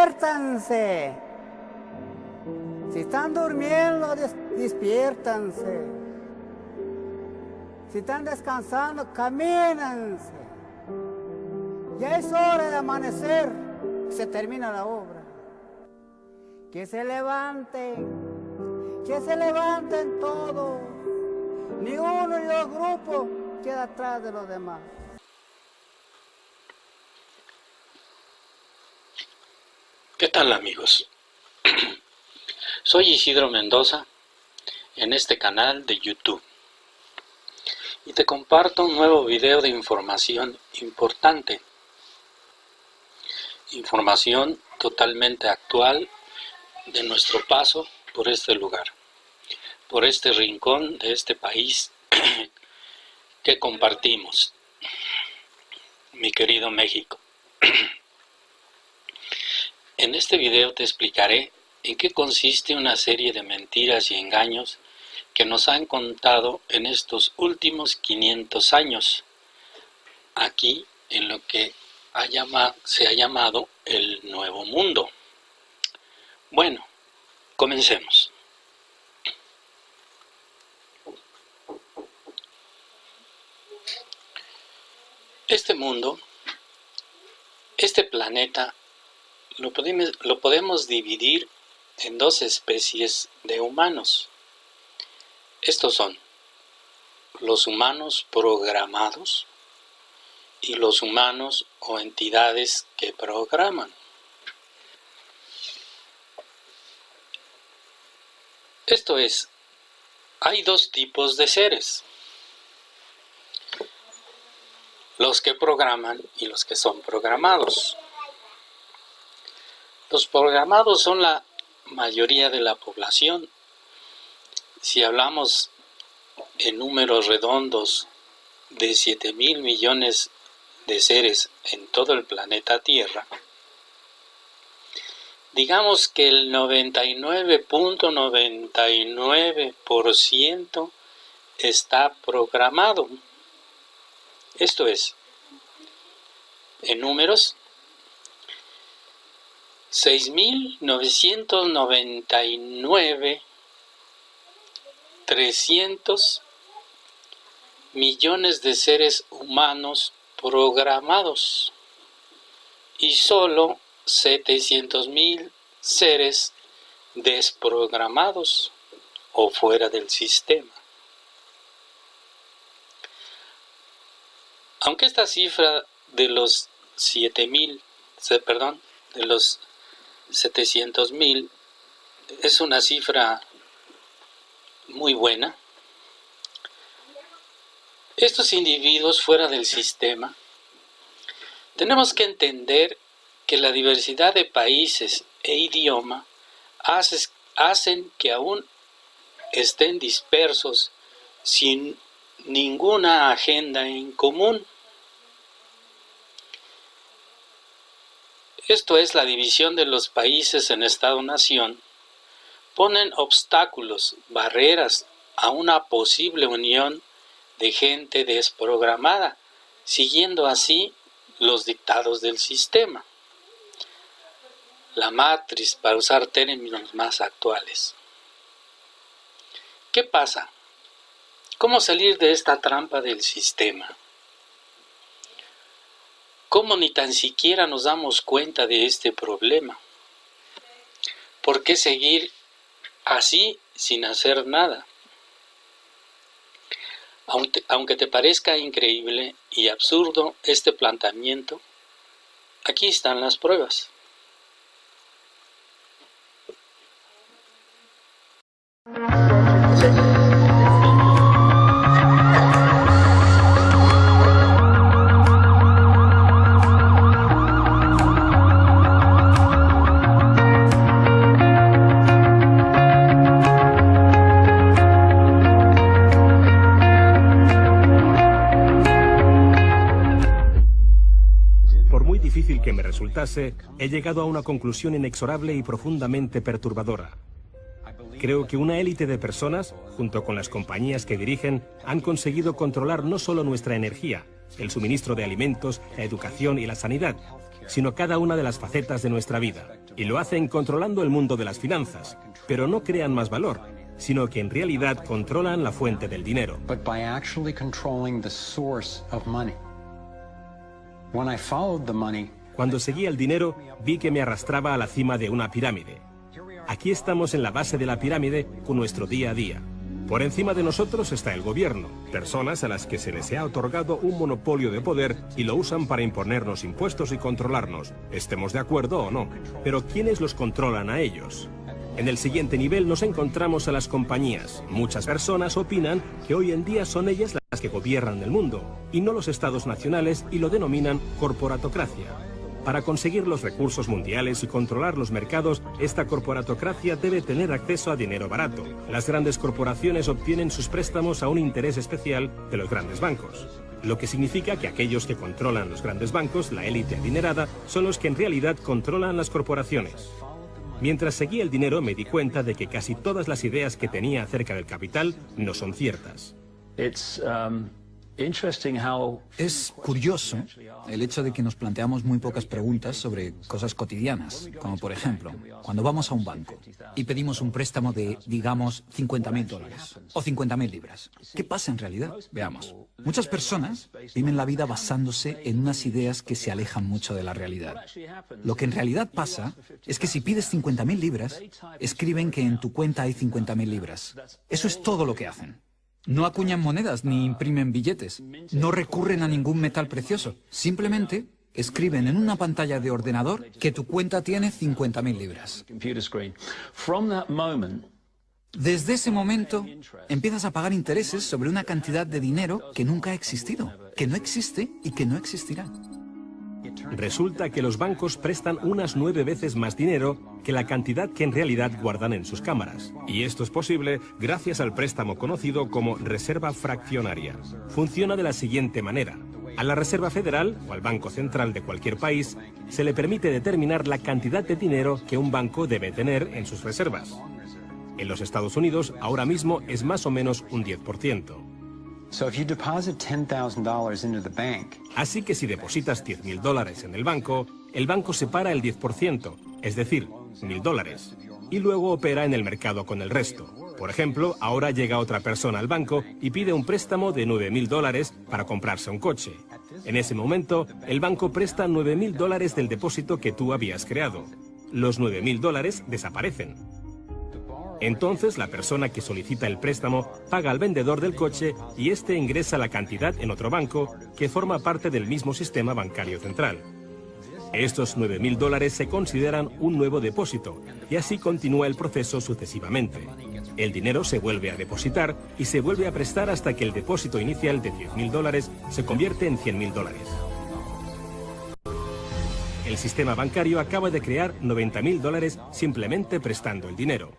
despiértanse. Si están durmiendo, despiértanse. Si están descansando, camínense. Ya es hora de amanecer, se termina la obra. Que se levanten todos. Ni uno ni dos grupos queda atrás de los demás. ¿Qué tal, amigos? Soy Isidro Mendoza en este canal de YouTube y te comparto un nuevo video de información importante, información totalmente actual de nuestro paso por este lugar, por este rincón de este país que compartimos, mi querido México. En este video te explicaré en qué consiste una serie de mentiras y engaños que nos han contado en estos últimos 500 años, aquí en lo que se ha llamado el Nuevo Mundo. Bueno, comencemos. Este mundo, este planeta, lo podemos dividir en dos especies de humanos. Estos son los humanos programados y los humanos o entidades que programan. Esto es, hay dos tipos de seres: los que programan y los que son programados. Los programados son la mayoría de la población. Si hablamos en números redondos de 7,000 millones de seres en todo el planeta Tierra, digamos que el 99.99% está programado. Esto es, en números, 6,999,300 millones de seres humanos programados y solo 700,000 seres desprogramados o fuera del sistema. Aunque esta cifra de los 700,000 es una cifra muy buena, estos individuos fuera del sistema, tenemos que entender que la diversidad de países e idioma hacen que aún estén dispersos sin ninguna agenda en común. Esto es, la división de los países en Estado-nación, ponen obstáculos, barreras a una posible unión de gente desprogramada, siguiendo así los dictados del sistema. La matriz, para usar términos más actuales. ¿Qué pasa? ¿Cómo salir de esta trampa del sistema? ¿Cómo ni tan siquiera nos damos cuenta de este problema? ¿Por qué seguir así sin hacer nada? Aunque te parezca increíble y absurdo este planteamiento, aquí están las pruebas. Que me resultase, he llegado a una conclusión inexorable y profundamente perturbadora. Creo que una élite de personas, junto con las compañías que dirigen, han conseguido controlar no solo nuestra energía, el suministro de alimentos, la educación y la sanidad, sino cada una de las facetas de nuestra vida. Y lo hacen controlando el mundo de las finanzas, pero no crean más valor, sino que en realidad controlan la fuente del dinero. But by actually controlling the source of money. When I followed the money, Cuando seguía el dinero, vi que me arrastraba a la cima de una pirámide. Aquí estamos en la base de la pirámide con nuestro día a día. Por encima de nosotros está el gobierno, personas a las que se les ha otorgado un monopolio de poder y lo usan para imponernos impuestos y controlarnos, estemos de acuerdo o no. Pero ¿quiénes los controlan a ellos? En el siguiente nivel nos encontramos a las compañías. Muchas personas opinan que hoy en día son ellas las que gobiernan el mundo, y no los estados nacionales, y lo denominan corporatocracia. Para conseguir los recursos mundiales y controlar los mercados, esta corporatocracia debe tener acceso a dinero barato. Las grandes corporaciones obtienen sus préstamos a un interés especial de los grandes bancos. Lo que significa que aquellos que controlan los grandes bancos, la élite adinerada, son los que en realidad controlan las corporaciones. Mientras seguía el dinero me di cuenta de que casi todas las ideas que tenía acerca del capital no son ciertas. Es curioso el hecho de que nos planteamos muy pocas preguntas sobre cosas cotidianas, como por ejemplo, cuando vamos a un banco y pedimos un préstamo de, digamos, $50.000 o 50.000 libras. ¿Qué pasa en realidad? Veamos. Muchas personas viven la vida basándose en unas ideas que se alejan mucho de la realidad. Lo que en realidad pasa es que si pides 50.000 libras, escriben que en tu cuenta hay 50.000 libras. Eso es todo lo que hacen. No acuñan monedas ni imprimen billetes. No recurren a ningún metal precioso. Simplemente escriben en una pantalla de ordenador que tu cuenta tiene 50.000 libras. Desde ese momento empiezas a pagar intereses sobre una cantidad de dinero que nunca ha existido, que no existe y que no existirá. Resulta que los bancos prestan unas 9 veces más dinero que la cantidad que en realidad guardan en sus cámaras. Y esto es posible gracias al préstamo conocido como reserva fraccionaria. Funciona de la siguiente manera. A la Reserva Federal, o al Banco Central de cualquier país, se le permite determinar la cantidad de dinero que un banco debe tener en sus reservas. En los Estados Unidos, ahora mismo es más o menos un 10%. Así que si depositas $10.000 en el banco separa el 10%, es decir, $1.000, y luego opera en el mercado con el resto. Por ejemplo, ahora llega otra persona al banco y pide un préstamo de $9.000 para comprarse un coche. En ese momento, el banco presta $9.000 del depósito que tú habías creado. Los $9.000 desaparecen. Entonces, la persona que solicita el préstamo paga al vendedor del coche y éste ingresa la cantidad en otro banco que forma parte del mismo sistema bancario central. Estos $9.000 se consideran un nuevo depósito y así continúa el proceso sucesivamente. El dinero se vuelve a depositar y se vuelve a prestar hasta que el depósito inicial de $10.000 se convierte en $100.000. El sistema bancario acaba de crear $90.000 simplemente prestando el dinero.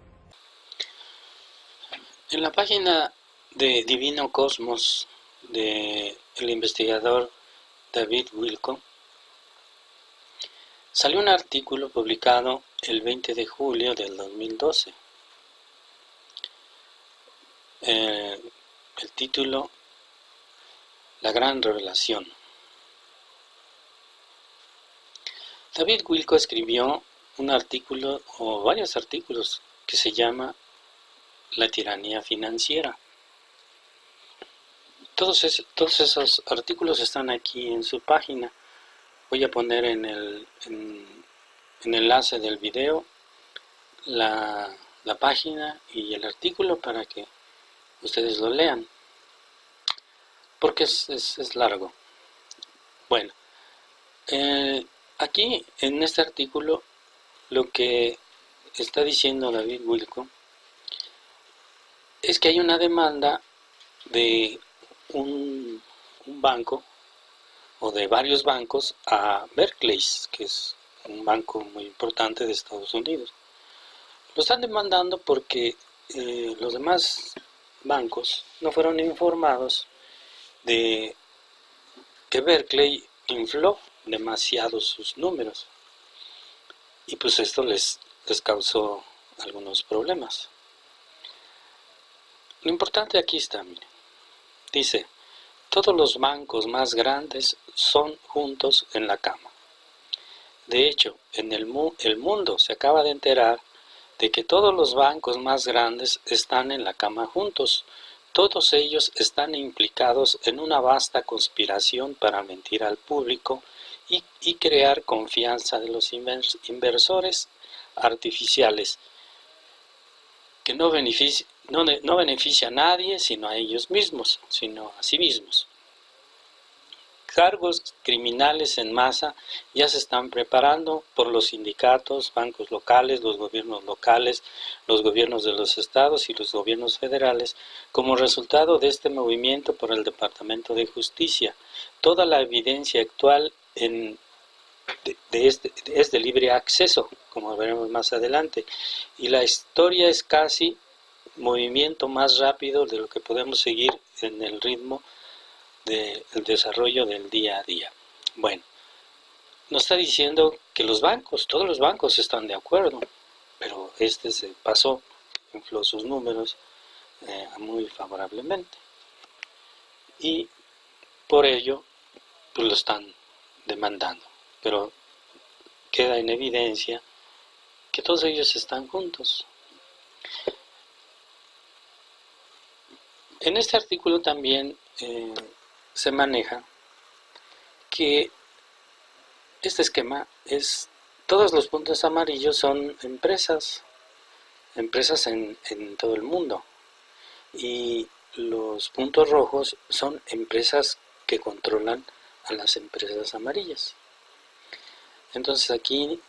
En la página de Divino Cosmos del investigador David Wilco salió un artículo publicado el 20 de julio del 2012. El título: La gran revelación. David Wilco escribió un artículo o varios artículos que se llama La tiranía financiera. Todos esos artículos están aquí en su página. Voy a poner en el enlace del video la página y el artículo para que ustedes lo lean, porque es largo. Bueno, aquí en este artículo lo que está diciendo David Wilco es que hay una demanda de un banco o de varios bancos a Berkeley, que es un banco muy importante de Estados Unidos. Lo están demandando porque los demás bancos no fueron informados de que Berkeley infló demasiado sus números y pues esto les causó algunos problemas. Lo importante aquí está, miren. Dice: todos los bancos más grandes son juntos en la cama. De hecho, el mundo se acaba de enterar de que todos los bancos más grandes están en la cama juntos. Todos ellos están implicados en una vasta conspiración para mentir al público y crear confianza de los inversores artificiales, que no beneficia a nadie sino a ellos mismos, sino a sí mismos. Cargos criminales en masa ya se están preparando por los sindicatos, bancos locales, los gobiernos de los estados y los gobiernos federales, como resultado de este movimiento por el Departamento de Justicia. Toda la evidencia actual es de libre acceso, como veremos más adelante, y la historia es casi movimiento más rápido de lo que podemos seguir en el ritmo del desarrollo del día a día. Bueno, nos está diciendo que todos los bancos están de acuerdo, pero se pasó, infló sus números muy favorablemente, y por ello pues lo están demandando, pero queda en evidencia que todos ellos están juntos. En este artículo también se maneja que este esquema todos los puntos amarillos son empresas en todo el mundo, y los puntos rojos son empresas que controlan a las empresas amarillas. Entonces aquí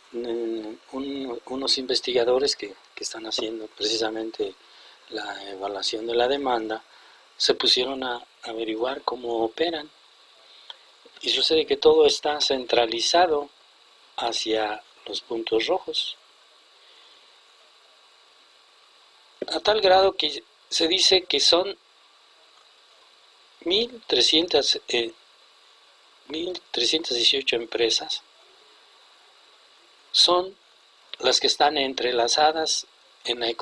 unos investigadores que están haciendo precisamente la evaluación de la demanda se pusieron a averiguar cómo operan, y sucede que todo está centralizado hacia los puntos rojos, a tal grado que se dice que son 1.318 empresas son las que están entrelazadas en el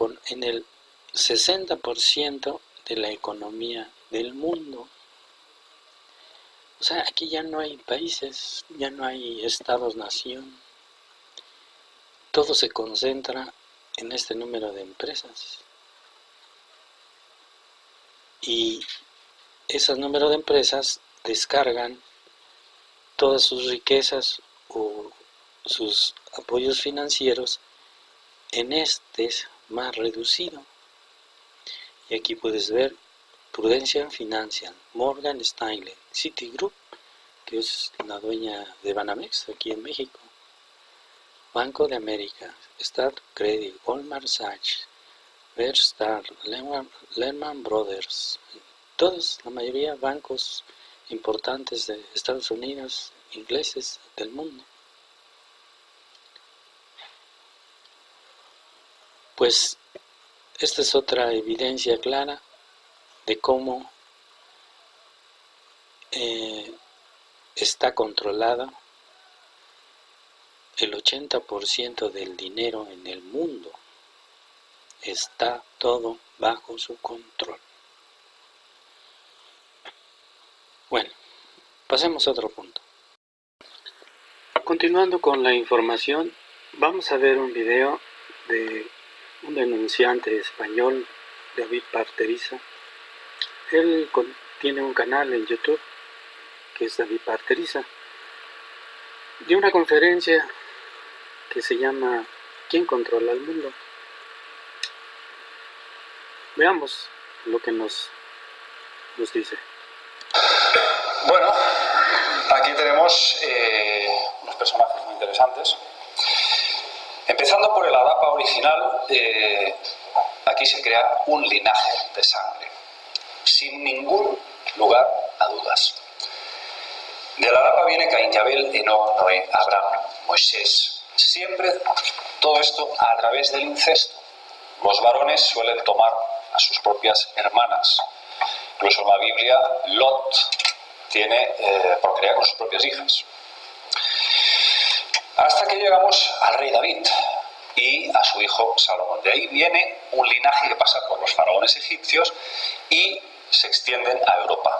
60% de la economía del mundo. O sea, aquí ya no hay países, ya no hay estados-nación. Todo se concentra en este número de empresas. Y ese número de empresas descargan todas sus riquezas o sus apoyos financieros en este más reducido. Y aquí puedes ver Prudential Financial, Morgan Stanley, Citigroup, que es la dueña de Banamex aquí en México, Banco de América, Star Credit, Goldman Sachs, Bear Stearns, Lehman Brothers, todos, la mayoría bancos importantes de Estados Unidos, ingleses del mundo. Pues esta es otra evidencia clara de cómo está controlada el 80% del dinero en el mundo. Está todo bajo su control. Bueno, pasemos a otro punto. Continuando con la información, vamos a ver un video de un denunciante español, David Parteriza. Él tiene un canal en YouTube que es David Parteriza, de una conferencia que se llama ¿Quién controla el mundo? Veamos lo que nos dice. Bueno, aquí tenemos unos personajes muy interesantes. Empezando por el Arapa original, aquí se crea un linaje de sangre, sin ningún lugar a dudas. Del Arapa viene Caín y Abel, Enoc, Noé, Abraham, Moisés. Siempre todo esto a través del incesto. Los varones suelen tomar a sus propias hermanas. Incluso en la Biblia, Lot procrea con sus propias hijas. Hasta que llegamos al rey David y a su hijo Salomón. De ahí viene un linaje que pasa por los faraones egipcios y se extienden a Europa.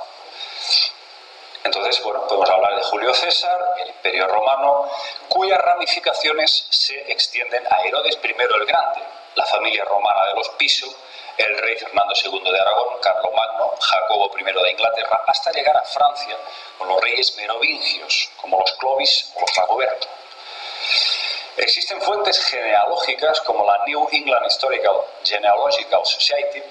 Entonces, bueno, podemos hablar de Julio César, el Imperio Romano, cuyas ramificaciones se extienden a Herodes I el Grande, la familia romana de los Piso, el rey Fernando II de Aragón, Carlomagno, Jacobo I de Inglaterra, hasta llegar a Francia con los reyes merovingios, como los Clovis o los Dagoberto. Existen fuentes genealógicas como la New England Genealogical Society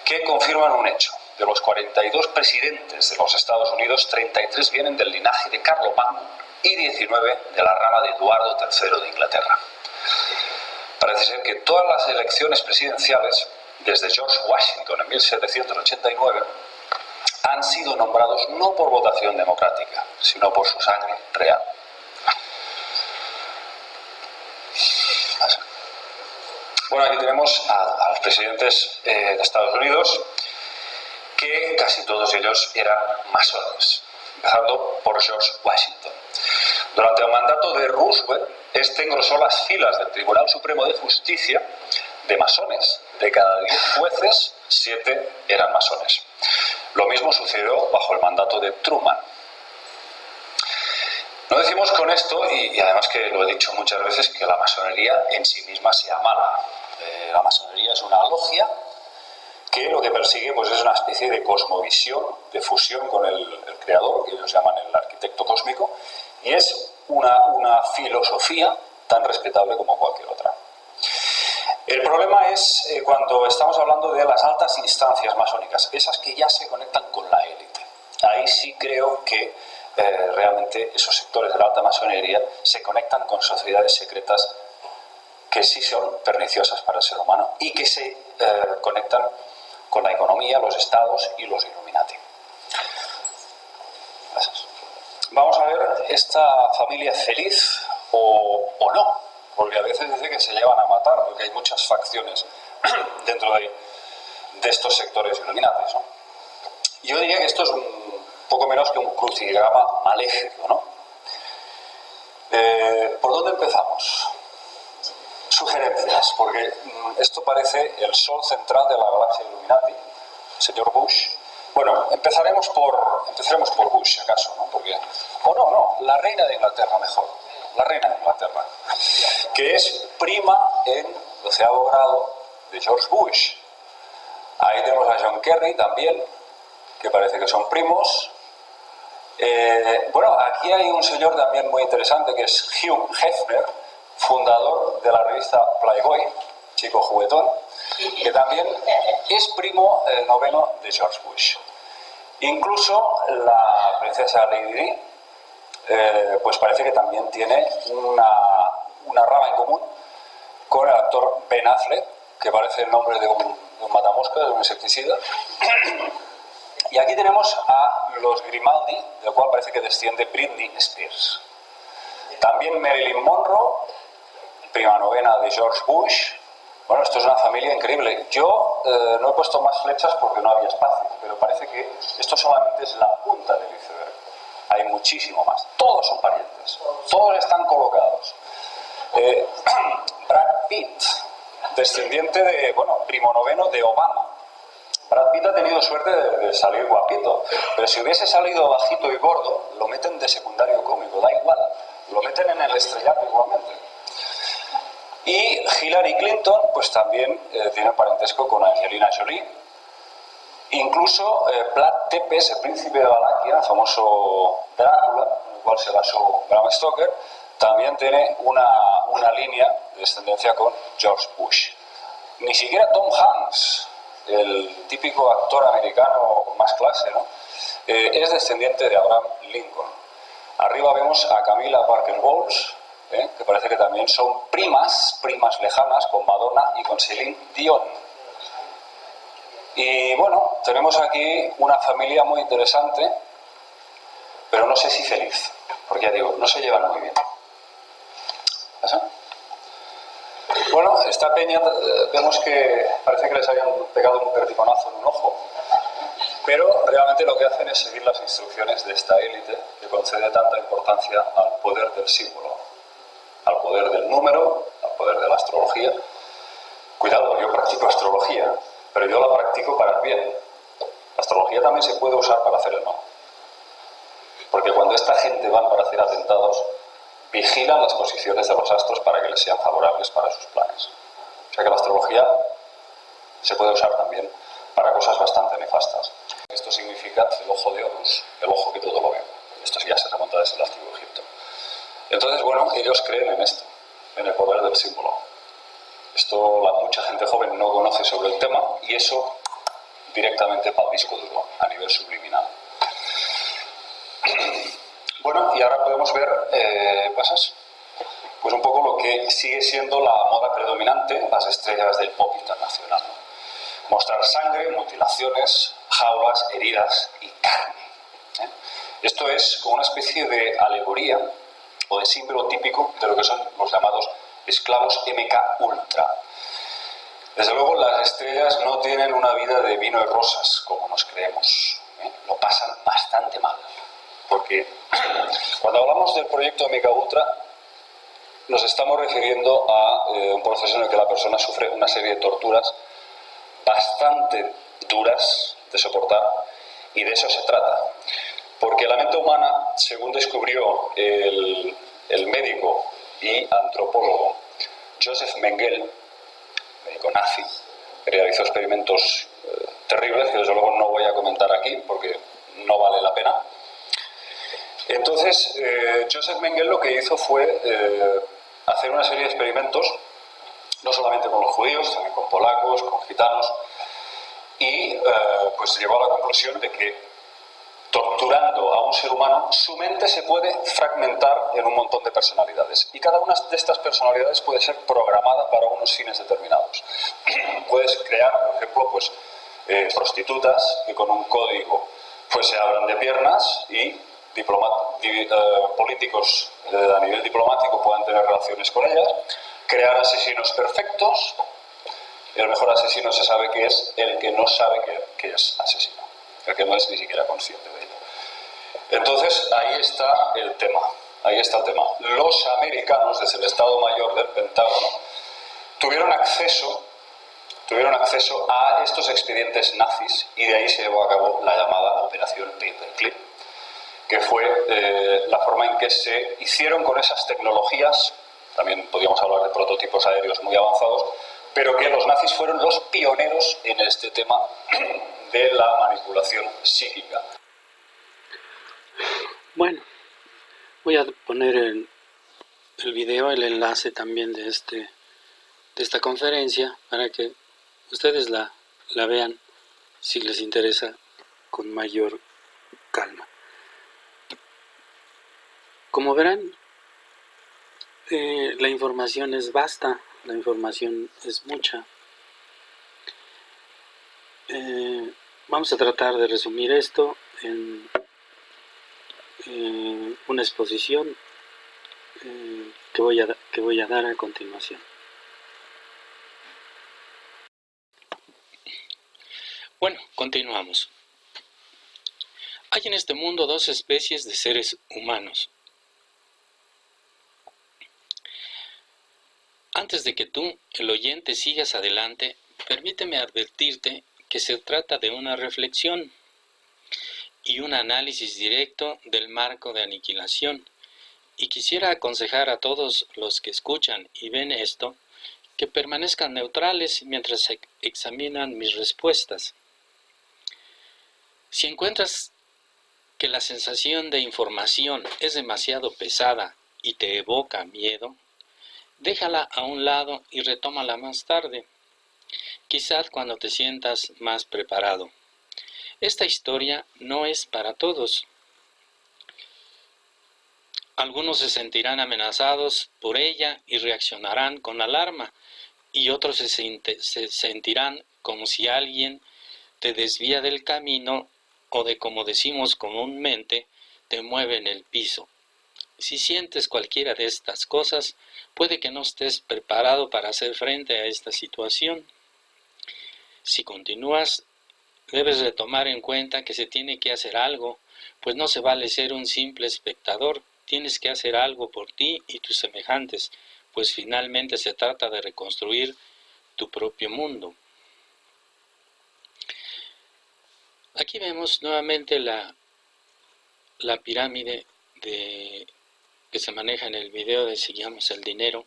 que confirman un hecho. De los 42 presidentes de los Estados Unidos, 33 vienen del linaje de Carlomagno y 19 de la rama de Eduardo III de Inglaterra. Parece ser que todas las elecciones presidenciales, desde George Washington en 1789, han sido nombrados no por votación democrática, sino por su sangre real. Bueno, aquí tenemos a los presidentes de Estados Unidos, que casi todos ellos eran masones, empezando por George Washington. Durante el mandato de Roosevelt, este engrosó las filas del Tribunal Supremo de Justicia de masones. De cada 10 jueces, 7 eran masones. Lo mismo sucedió bajo el mandato de Truman. No decimos con esto, y además que lo he dicho muchas veces, que la masonería en sí misma sea mala. La masonería es una logia que lo que persigue pues, es una especie de cosmovisión, de fusión con el creador, que ellos llaman el arquitecto cósmico, y es una filosofía tan respetable como cualquier otra. El problema es cuando estamos hablando de las altas instancias masónicas, esas que ya se conectan con la élite. Ahí sí creo que realmente esos sectores de la alta masonería se conectan con sociedades secretas que sí son perniciosas para el ser humano y que se conectan con la economía, los estados y los Illuminati. Gracias. Vamos a ver esta familia feliz o no, porque a veces dice que se llevan a matar, porque hay muchas facciones dentro de estos sectores Illuminati, ¿no? Yo diría que esto es un poco menos que un crucigrama maléfico, ¿no? ¿Por dónde empezamos? Sugerencias, porque esto parece el sol central de la galaxia Illuminati, señor Bush. Bueno, empezaremos por Bush, acaso, ¿no? Porque, la reina de Inglaterra, mejor. La reina de Inglaterra, que es prima en 12º grado de George Bush. Ahí tenemos a John Kerry también, que parece que son primos. Aquí hay un señor también muy interesante, que es Hugh Hefner, fundador de la revista Playboy, chico juguetón, que también es primo noveno de George Bush. Incluso la princesa Lady Di, pues parece que también tiene una rama en común con el actor Ben Affleck, que parece el nombre de un matamoscas, de un insecticida. Y aquí tenemos a los Grimaldi, del cual parece que desciende Britney Spears. También Marilyn Monroe, prima novena de George Bush. Bueno, esto es una familia increíble. Yo no he puesto más flechas porque no había espacio, pero parece que esto solamente es la punta del iceberg. Hay muchísimo más. Todos son parientes. Todos están colocados. Brad Pitt, descendiente de, primo noveno de Obama. Brad Pitt ha tenido suerte de salir guapito, pero si hubiese salido bajito y gordo, lo meten de secundario cómico, da igual, lo meten en el estrellato igualmente. Y Hillary Clinton, pues también tiene parentesco con Angelina Jolie. Incluso Vlad Tepes, el príncipe de Valaquia, el famoso Drácula, en el cual se basó Bram Stoker, también tiene una línea de descendencia con George Bush. Ni siquiera Tom Hanks, el típico actor americano con más clase, ¿no? Es descendiente de Abraham Lincoln. Arriba vemos a Camila Parker Bowles, que parece que también son primas lejanas con Madonna y con Celine Dion. Y bueno, tenemos aquí una familia muy interesante, pero no sé si feliz, porque ya digo, no se llevan muy bien. ¿Pasa? Bueno, esta peña vemos que parece que les habían pegado un perdigonazo en un ojo, pero realmente lo que hacen es seguir las instrucciones de esta élite que concede tanta importancia al poder del símbolo, al poder del número, al poder de la astrología. Cuidado, yo practico astrología, pero yo la practico para el bien. La astrología también se puede usar para hacer el mal. Porque cuando esta gente van para hacer atentados, vigilan las posiciones de los astros para que les sean favorables para sus planes. O sea que la astrología se puede usar también para cosas bastante nefastas. Esto significa el ojo de Horus, el ojo que todo lo ve. Esto ya se remonta desde el Antiguo Egipto. Entonces, bueno, ellos creen en esto, en el poder del símbolo. Esto mucha gente joven no conoce sobre el tema y eso directamente para el disco duro, a nivel subliminal. Bueno, y ahora podemos ver, ¿pasas? Pues un poco lo que sigue siendo la moda predominante en las estrellas del pop internacional. Mostrar sangre, mutilaciones, jaulas, heridas y carne. Esto es como una especie de alegoría o de símbolo típico de lo que son los llamados esclavos MK Ultra. Desde luego las estrellas no tienen una vida de vino y rosas como nos creemos. Lo pasan bastante mal. Porque cuando hablamos del proyecto MK Ultra nos estamos refiriendo a un proceso en el que la persona sufre una serie de torturas bastante duras de soportar y de eso se trata. Porque la mente humana, según descubrió el médico y antropólogo Joseph Mengele, médico nazi, que realizó experimentos terribles que desde luego no voy a comentar aquí porque no vale la pena. Entonces, Joseph Mengele lo que hizo fue hacer una serie de experimentos, no solamente con los judíos, también con polacos, con gitanos, y pues llegó a la conclusión de que torturando a un ser humano, su mente se puede fragmentar en un montón de personalidades. Y cada una de estas personalidades puede ser programada para unos fines determinados. Puedes crear, por ejemplo, pues, prostitutas que con un código pues, se abran de piernas y políticos a nivel diplomático puedan tener relaciones con ellas. Crear asesinos perfectos. El mejor asesino se sabe que es el que no sabe que es asesino. El que no es ni siquiera consciente de ello. Entonces, ahí está el tema. Ahí está el tema. Los americanos, desde el Estado Mayor del Pentágono, tuvieron acceso a estos expedientes nazis y de ahí se llevó a cabo la llamada Operación Paperclip, que fue la forma en que se hicieron con esas tecnologías, también podríamos hablar de prototipos aéreos muy avanzados, pero que los nazis fueron los pioneros en este tema de la manipulación psíquica. Bueno, voy a poner el video, el enlace también de esta conferencia para que ustedes la vean si les interesa con mayor calma. Como verán, la información es vasta, la información es mucha. Vamos a tratar de resumir esto en una exposición que voy a dar a continuación. Bueno, continuamos. Hay en este mundo dos especies de seres humanos. Antes de que tú, el oyente, sigas adelante, permíteme advertirte que se trata de una reflexión y un análisis directo del marco de aniquilación, y quisiera aconsejar a todos los que escuchan y ven esto que permanezcan neutrales mientras examinan mis respuestas. Si encuentras que la sensación de información es demasiado pesada y te evoca miedo, déjala a un lado y retómala más tarde, quizás cuando te sientas más preparado. Esta historia no es para todos. Algunos se sentirán amenazados por ella y reaccionarán con alarma, y otros se sentirán como si alguien te desvía del camino o de, como decimos comúnmente, te mueve en el piso. Si sientes cualquiera de estas cosas, puede que no estés preparado para hacer frente a esta situación. Si continúas, debes de tomar en cuenta que se tiene que hacer algo, pues no se vale ser un simple espectador. Tienes que hacer algo por ti y tus semejantes, pues finalmente se trata de reconstruir tu propio mundo. Aquí vemos nuevamente la la pirámide que se maneja en el video de Sigamos el Dinero.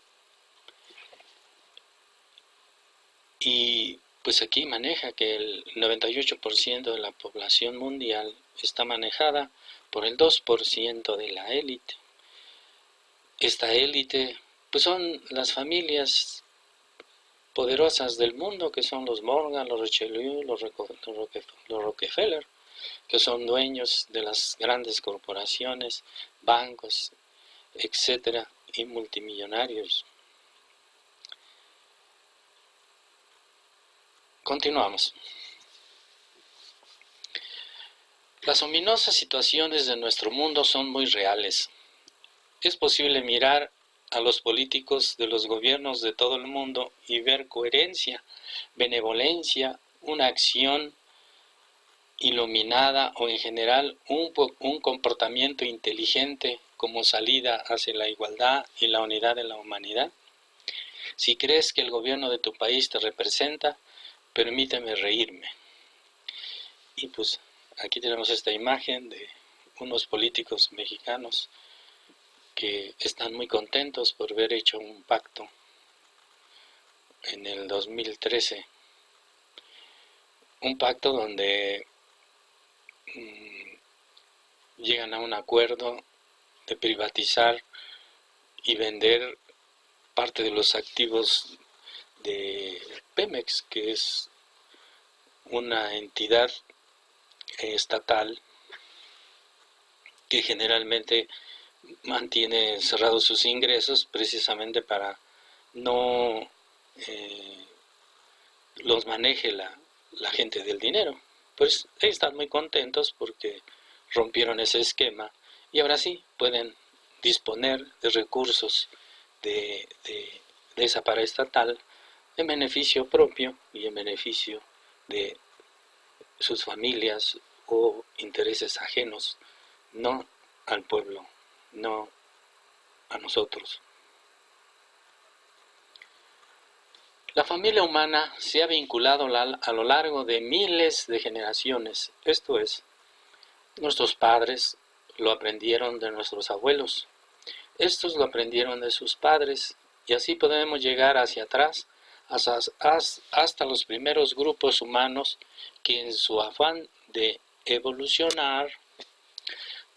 Y pues aquí maneja que el 98% de la población mundial está manejada por el 2% de la élite. Esta élite pues son las familias poderosas del mundo, que son los Morgan, los Richelieu, los Rockefeller, que son dueños de las grandes corporaciones, bancos, etcétera, y multimillonarios. Continuamos. Las ominosas situaciones de nuestro mundo son muy reales. Es posible mirar a los políticos de los gobiernos de todo el mundo y ver coherencia, benevolencia, una acción iluminada o en general un comportamiento inteligente como salida hacia la igualdad y la unidad de la humanidad. Si crees que el gobierno de tu país te representa, permíteme reírme. Y pues aquí tenemos esta imagen de unos políticos mexicanos que están muy contentos por haber hecho un pacto en el 2013. Un pacto donde llegan a un acuerdo de privatizar y vender parte de los activos de Pemex, que es una entidad estatal que generalmente mantiene cerrados sus ingresos precisamente para no los maneje la gente del dinero. Pues están muy contentos porque rompieron ese esquema y ahora sí pueden disponer de recursos de esa paraestatal en beneficio propio y en beneficio de sus familias o intereses ajenos, no al pueblo, no a nosotros. La familia humana se ha vinculado a lo largo de miles de generaciones, esto es, nuestros padres lo aprendieron de nuestros abuelos, estos lo aprendieron de sus padres, y así podemos llegar hacia atrás hasta los primeros grupos humanos que en su afán de evolucionar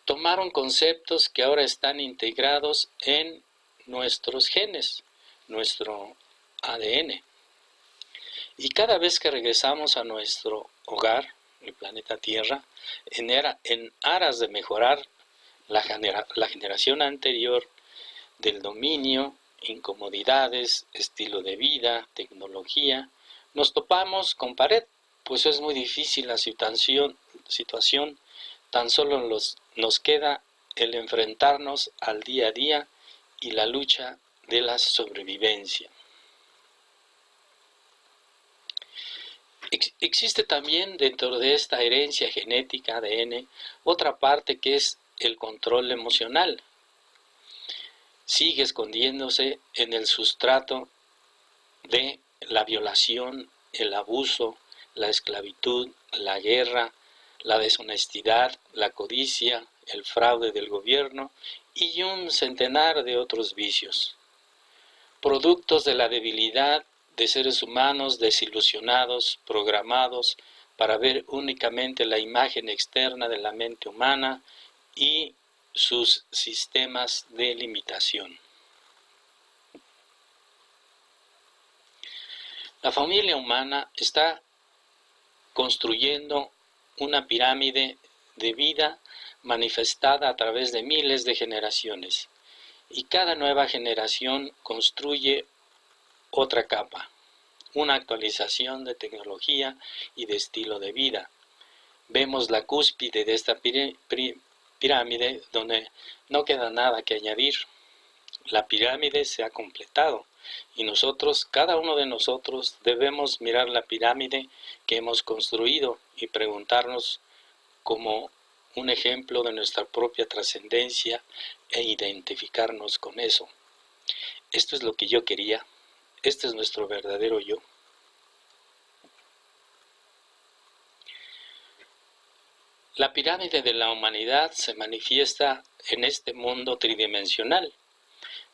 tomaron conceptos que ahora están integrados en nuestros genes, nuestro ADN. Y cada vez que regresamos a nuestro hogar, el planeta Tierra, en aras de mejorar la generación anterior del dominio, incomodidades, estilo de vida, tecnología, nos topamos con pared, pues es muy difícil la situación, tan solo nos queda el enfrentarnos al día a día y la lucha de la sobrevivencia. Existe también dentro de esta herencia genética ADN otra parte que es el control emocional. Sigue escondiéndose en el sustrato de la violación, el abuso, la esclavitud, la guerra, la deshonestidad, la codicia, el fraude del gobierno y un centenar de otros vicios. Productos de la debilidad de seres humanos desilusionados, programados para ver únicamente la imagen externa de la mente humana y sus sistemas de limitación. La familia humana está construyendo una pirámide de vida manifestada a través de miles de generaciones, y cada nueva generación construye otra capa, una actualización de tecnología y de estilo de vida. Vemos la cúspide de esta pirámide donde no queda nada que añadir. La pirámide se ha completado y nosotros, cada uno de nosotros, debemos mirar la pirámide que hemos construido y preguntarnos como un ejemplo de nuestra propia trascendencia e identificarnos con eso. Esto es lo que yo quería. Este es nuestro verdadero yo. La pirámide de la humanidad se manifiesta en este mundo tridimensional,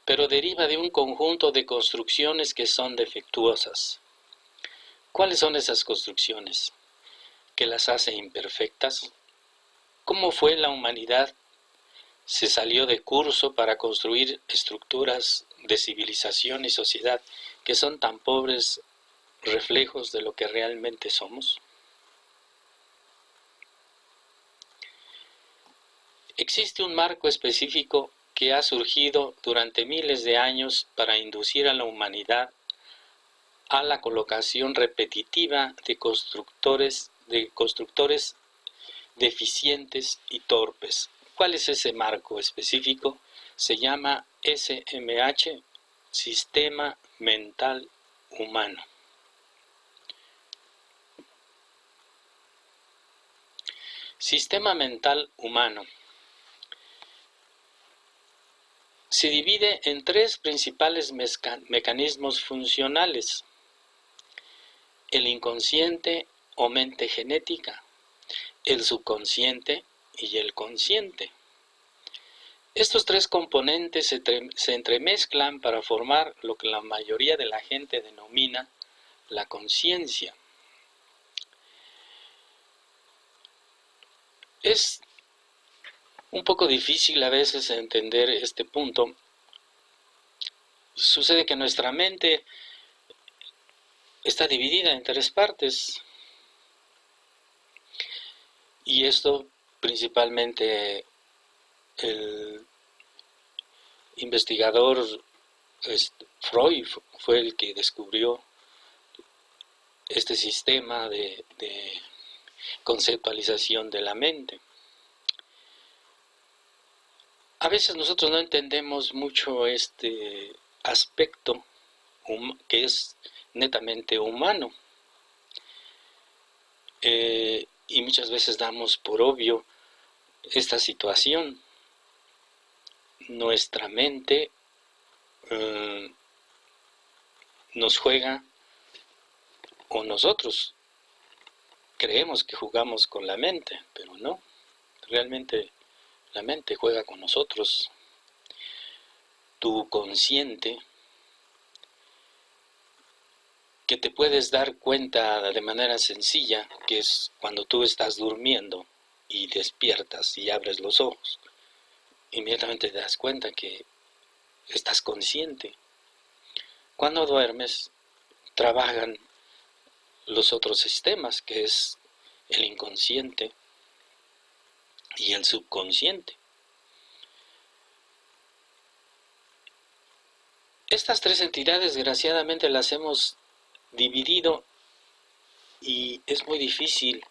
pero deriva de un conjunto de construcciones que son defectuosas. ¿Cuáles son esas construcciones? ¿Qué las hace imperfectas? ¿Cómo fue la humanidad? Se salió de curso para construir estructuras de civilización y sociedad que son tan pobres reflejos de lo que realmente somos. Existe un marco específico que ha surgido durante miles de años para inducir a la humanidad a la colocación repetitiva de constructores deficientes y torpes. ¿Cuál es ese marco específico? Se llama SMH, Sistema Mental Humano. Sistema mental humano. Se divide en tres principales mecanismos funcionales: el inconsciente o mente genética, el subconsciente y el consciente. Estos tres componentes se entremezclan para formar lo que la mayoría de la gente denomina la conciencia. Es un poco difícil a veces entender este punto. Sucede que nuestra mente está dividida en tres partes. Y esto principalmente el investigador Freud fue el que descubrió este sistema de conceptualización de la mente. A veces nosotros no entendemos mucho este aspecto que es netamente humano. Y muchas veces damos por obvio esta situación. Nuestra mente nos juega, o nosotros creemos que jugamos con la mente, pero no. Realmente la mente juega con nosotros. Tu consciente, que te puedes dar cuenta de manera sencilla, que es cuando tú estás durmiendo y despiertas y abres los ojos, inmediatamente te das cuenta que estás consciente. Cuando duermes, trabajan los otros sistemas, que es el inconsciente y el subconsciente. Estas tres entidades, desgraciadamente, las hemos dividido y es muy difícil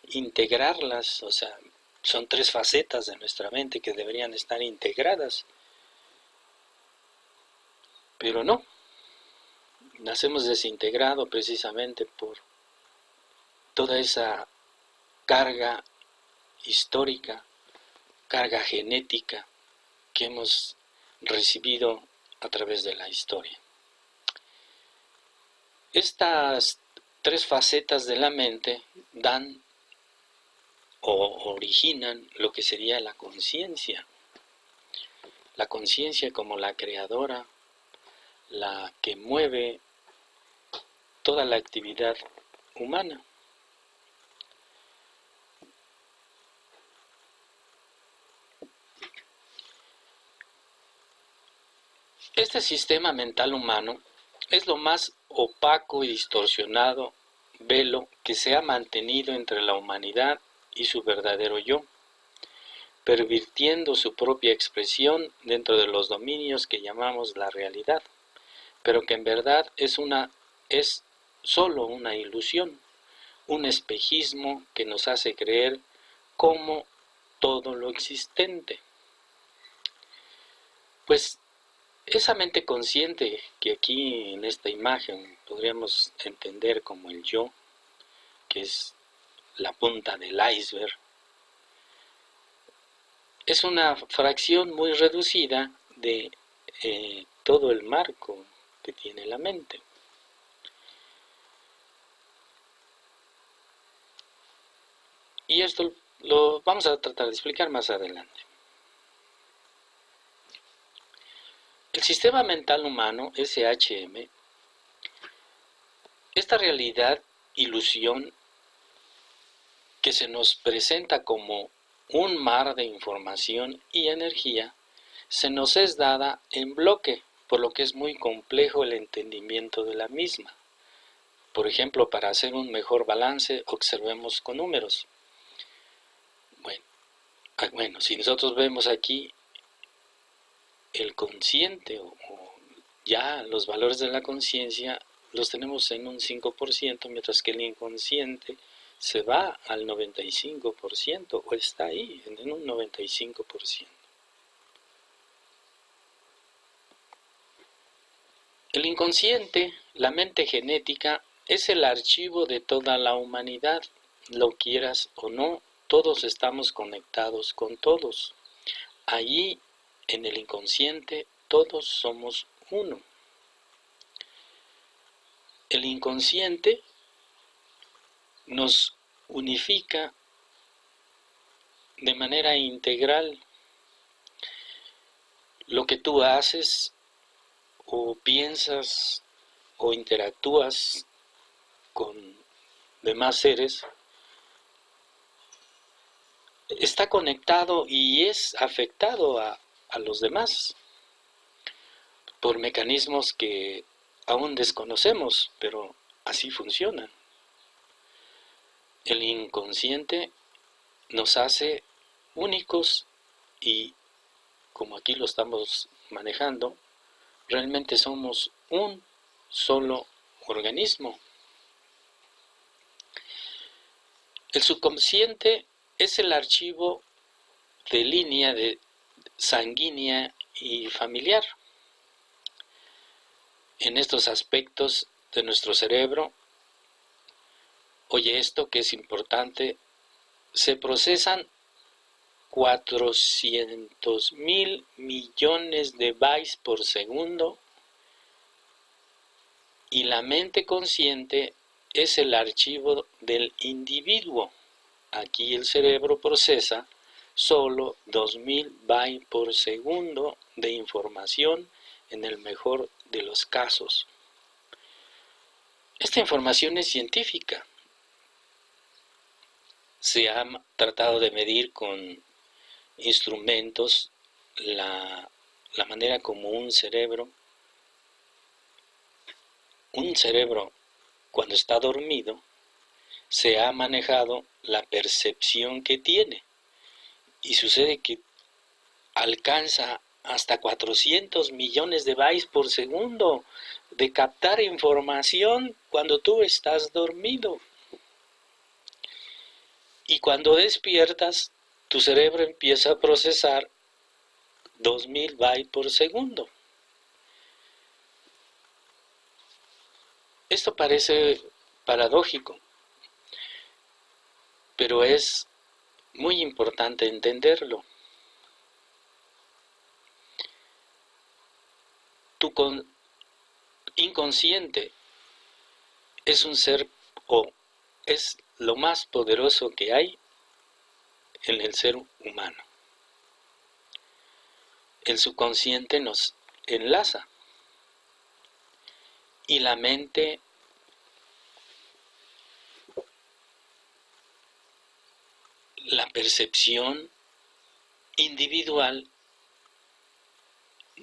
integrarlas. O sea, son tres facetas de nuestra mente que deberían estar integradas, pero no. Las hemos desintegrado precisamente por toda esa carga histórica, carga genética que hemos recibido a través de la historia. Estas tres facetas de la mente dan o originan lo que sería la conciencia. La conciencia como la creadora, la que mueve toda la actividad humana. Este sistema mental humano es lo más opaco y distorsionado velo que se ha mantenido entre la humanidad y su verdadero yo, pervirtiendo su propia expresión dentro de los dominios que llamamos la realidad, pero que en verdad es solo una ilusión, un espejismo que nos hace creer como todo lo existente. Pues esa mente consciente que aquí en esta imagen podríamos entender como el yo, que es la punta del iceberg, es una fracción muy reducida de todo el marco que tiene la mente. Y esto Lo vamos a tratar de explicar más adelante. El sistema mental humano, SHM, esta realidad, ilusión, que se nos presenta como un mar de información y energía, se nos es dada en bloque, por lo que es muy complejo el entendimiento de la misma. Por ejemplo, para hacer un mejor balance, observemos con números. Bueno, si nosotros vemos aquí el consciente o ya los valores de la conciencia, los tenemos en un 5%, mientras que el inconsciente se va al 95%, o está ahí, en un 95%. El inconsciente, la mente genética, es el archivo de toda la humanidad. Lo quieras o no, todos estamos conectados con todos. Allí, en el inconsciente, todos somos uno. El inconsciente nos unifica de manera integral. Lo que tú haces o piensas o interactúas con demás seres está conectado y es afectado a los demás por mecanismos que aún desconocemos, pero así funcionan. El inconsciente nos hace únicos y, como aquí lo estamos manejando, realmente somos un solo organismo. El subconsciente es el archivo de línea sanguínea y familiar. En estos aspectos de nuestro cerebro, oye esto que es importante, se procesan 400.000 millones de bytes por segundo y la mente consciente es el archivo del individuo. Aquí el cerebro procesa solo 2.000 bytes por segundo de información en el mejor de los casos. Esta información es científica. Se ha tratado de medir con instrumentos la manera como un cerebro cuando está dormido, se ha manejado la percepción que tiene. Y sucede que alcanza hasta 400 millones de bytes por segundo de captar información cuando tú estás dormido. Y cuando despiertas, tu cerebro empieza a procesar 2.000 bytes por segundo. Esto parece paradójico, pero es muy importante entenderlo. Tu inconsciente es un ser o es lo más poderoso que hay en el ser humano. El subconsciente nos enlaza y la mente la percepción individual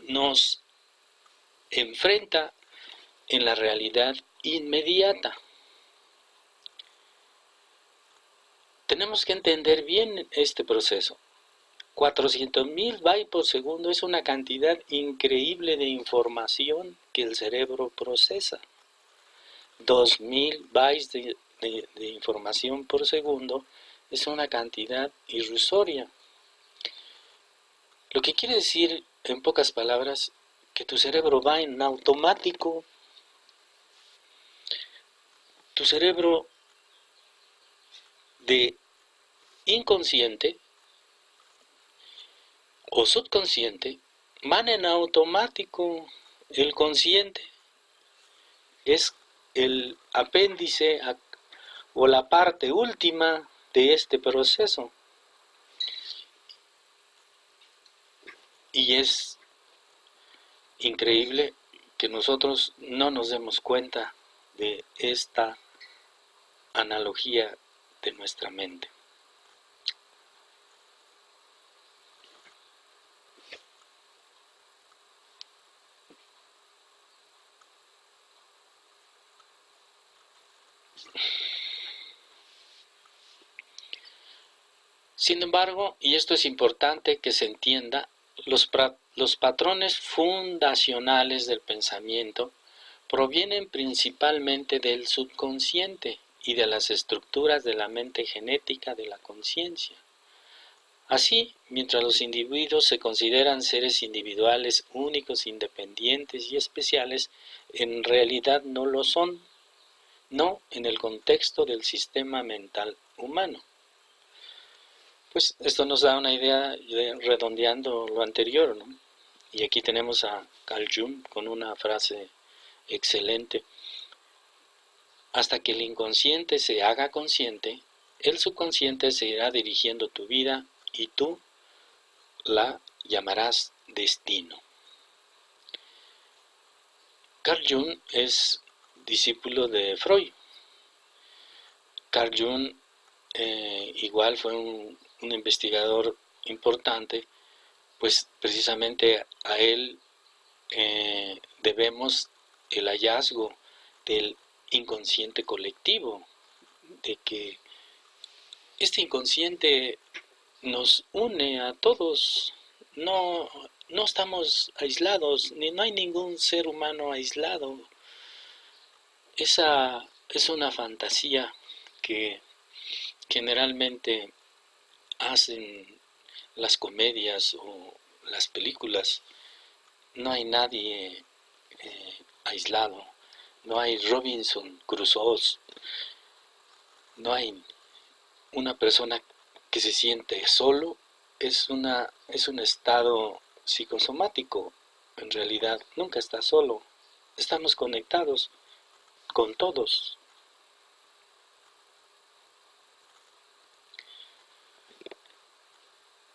nos enfrenta en la realidad inmediata. Tenemos que entender bien este proceso. 400.000 bytes por segundo es una cantidad increíble de información que el cerebro procesa. 2.000 bytes de información por segundo es una cantidad irrisoria. Lo que quiere decir, en pocas palabras, que tu cerebro va en automático. Tu cerebro de inconsciente o subconsciente van en automático. El consciente es el apéndice o la parte última de este proceso. Y es increíble que nosotros no nos demos cuenta de esta analogía de nuestra mente. Sin embargo, y esto es importante que se entienda, los patrones fundacionales del pensamiento provienen principalmente del subconsciente y de las estructuras de la mente genética de la conciencia. Así, mientras los individuos se consideran seres individuales, únicos, independientes y especiales, en realidad no lo son, no en el contexto del sistema mental humano. Pues esto nos da una idea redondeando lo anterior, ¿no? Y aquí tenemos a Carl Jung con una frase excelente. Hasta que el inconsciente se haga consciente, el subconsciente se irá dirigiendo tu vida y tú la llamarás destino. Carl Jung es discípulo de Freud. Carl Jung igual fue un investigador importante, pues precisamente a él debemos el hallazgo del inconsciente colectivo, de que este inconsciente nos une a todos, no estamos aislados, no hay ningún ser humano aislado. Esa es una fantasía que generalmente hacen las comedias o las películas. No hay nadie aislado, no hay Robinson Crusoe, no hay una persona que se siente solo, es un estado psicosomático. En realidad nunca está solo, estamos conectados con todos.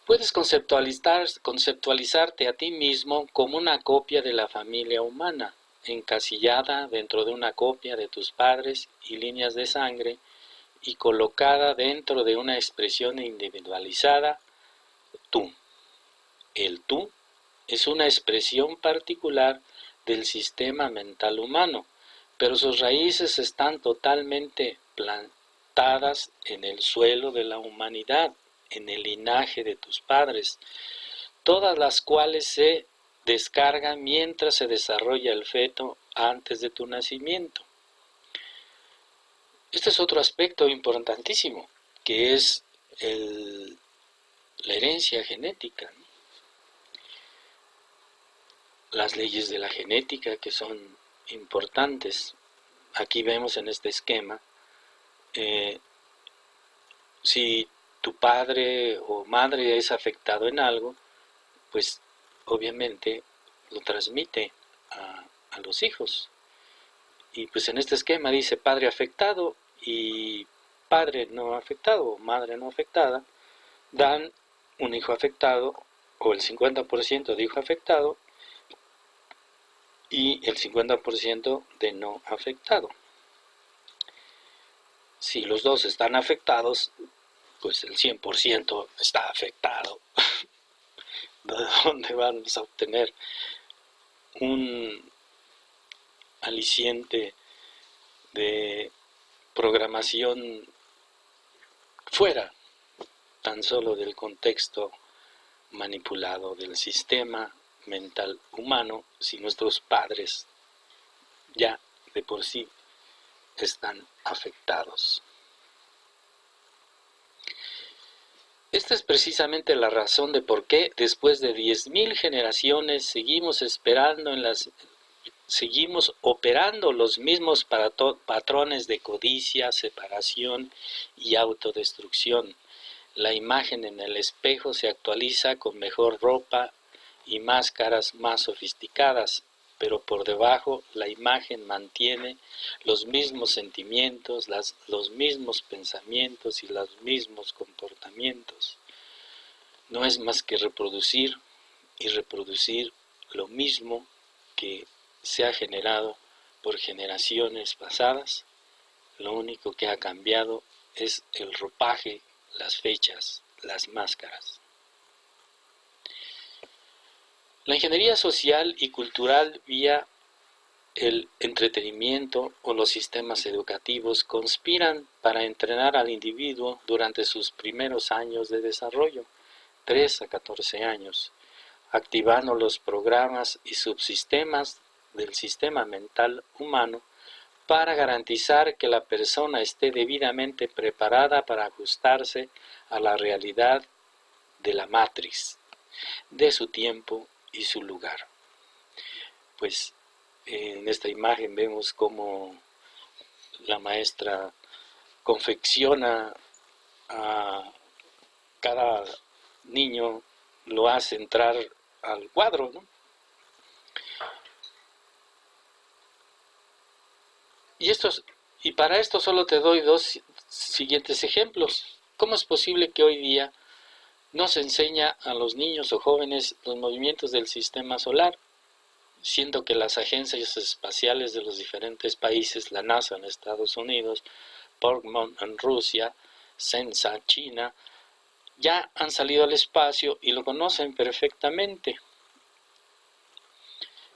Puedes conceptualizarte a ti mismo como una copia de la familia humana, encasillada dentro de una copia de tus padres y líneas de sangre y colocada dentro de una expresión individualizada, tú. El tú es una expresión particular del sistema mental humano, pero sus raíces están totalmente plantadas en el suelo de la humanidad, en el linaje de tus padres, todas las cuales se descargan mientras se desarrolla el feto antes de tu nacimiento. Este es otro aspecto importantísimo, que es la herencia genética. Las leyes de la genética que son importantes. Aquí vemos en este esquema, si tu padre o madre es afectado en algo, pues obviamente lo transmite a los hijos. Y pues en este esquema dice padre afectado y padre no afectado o madre no afectada, dan un hijo afectado o el 50% de hijo afectado y el 50% de no afectado. Si los dos están afectados, pues el 100% está afectado. ¿De dónde vamos a obtener un aliciente de programación fuera tan solo del contexto manipulado del sistema mental humano, si nuestros padres ya de por sí están afectados? Esta es precisamente la razón de por qué después de 10.000 generaciones seguimos operando los mismos patrones de codicia, separación y autodestrucción. La imagen en el espejo se actualiza con mejor ropa y máscaras más sofisticadas, pero por debajo la imagen mantiene los mismos sentimientos, los mismos pensamientos y los mismos comportamientos. No es más que reproducir y reproducir lo mismo que se ha generado por generaciones pasadas. Lo único que ha cambiado es el ropaje, las fechas, las máscaras. La ingeniería social y cultural vía el entretenimiento o los sistemas educativos conspiran para entrenar al individuo durante sus primeros años de desarrollo, 3 a 14 años, activando los programas y subsistemas del sistema mental humano para garantizar que la persona esté debidamente preparada para ajustarse a la realidad de la matriz, de su tiempo y su lugar. Pues en esta imagen vemos cómo la maestra confecciona a cada niño, lo hace entrar al cuadro, ¿no? Y para esto solo te doy dos siguientes ejemplos. ¿Cómo es posible que hoy día no se enseña a los niños o jóvenes los movimientos del sistema solar, siendo que las agencias espaciales de los diferentes países, la NASA en Estados Unidos, Portman en Rusia, Sensa, China, ya han salido al espacio y lo conocen perfectamente?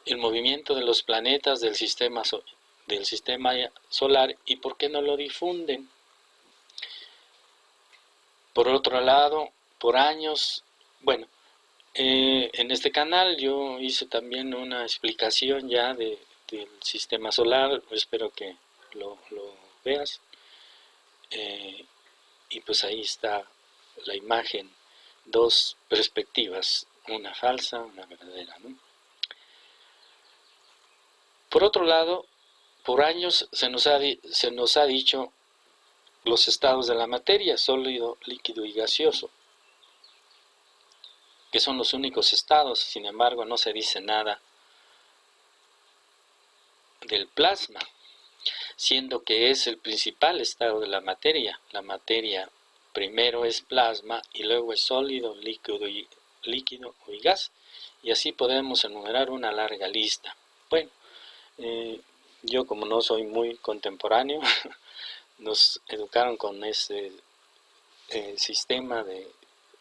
El movimiento de los planetas del sistema solar, y por qué no lo difunden. Por otro lado, por años, en este canal yo hice también una explicación ya del sistema solar, espero que lo veas, y pues ahí está la imagen, dos perspectivas, una falsa, una verdadera, ¿no? Por otro lado, por años se nos ha dicho los estados de la materia, sólido, líquido y gaseoso, que son los únicos estados. Sin embargo, no se dice nada del plasma, siendo que es el principal estado de la materia. La materia primero es plasma y luego es sólido, líquido y gas, y así podemos enumerar una larga lista. Bueno, yo como no soy muy contemporáneo, nos educaron con ese sistema de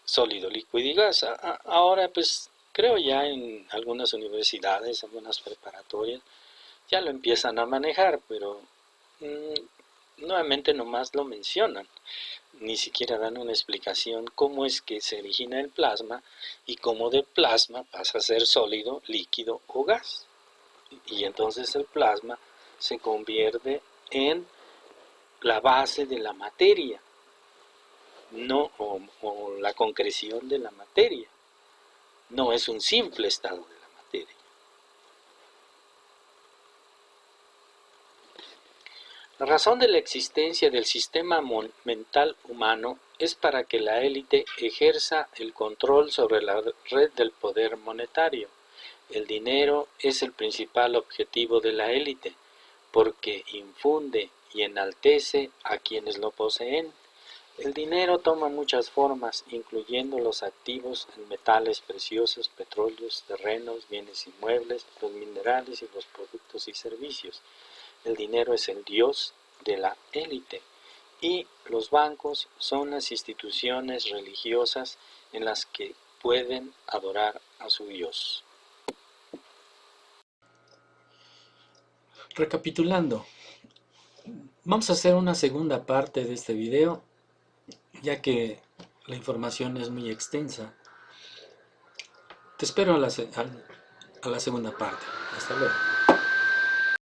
sólido, líquido y gas. Ahora pues creo ya en algunas universidades, algunas preparatorias, ya lo empiezan a manejar, pero nuevamente nomás lo mencionan. Ni siquiera dan una explicación cómo es que se origina el plasma y cómo de plasma pasa a ser sólido, líquido o gas. Y entonces el plasma se convierte en la base de la materia, o la concreción de la materia. No es un simple estado de la materia. La razón de la existencia del sistema mental humano es para que la élite ejerza el control sobre la red del poder monetario. El dinero es el principal objetivo de la élite, porque infunde y enaltece a quienes lo poseen. El dinero toma muchas formas, incluyendo los activos en metales preciosos, petróleos, terrenos, bienes inmuebles, los minerales y los productos y servicios. El dinero es el dios de la élite, y los bancos son las instituciones religiosas en las que pueden adorar a su dios. Recapitulando, vamos a hacer una segunda parte de este video, ya que la información es muy extensa. Te espero a la segunda parte. Hasta luego.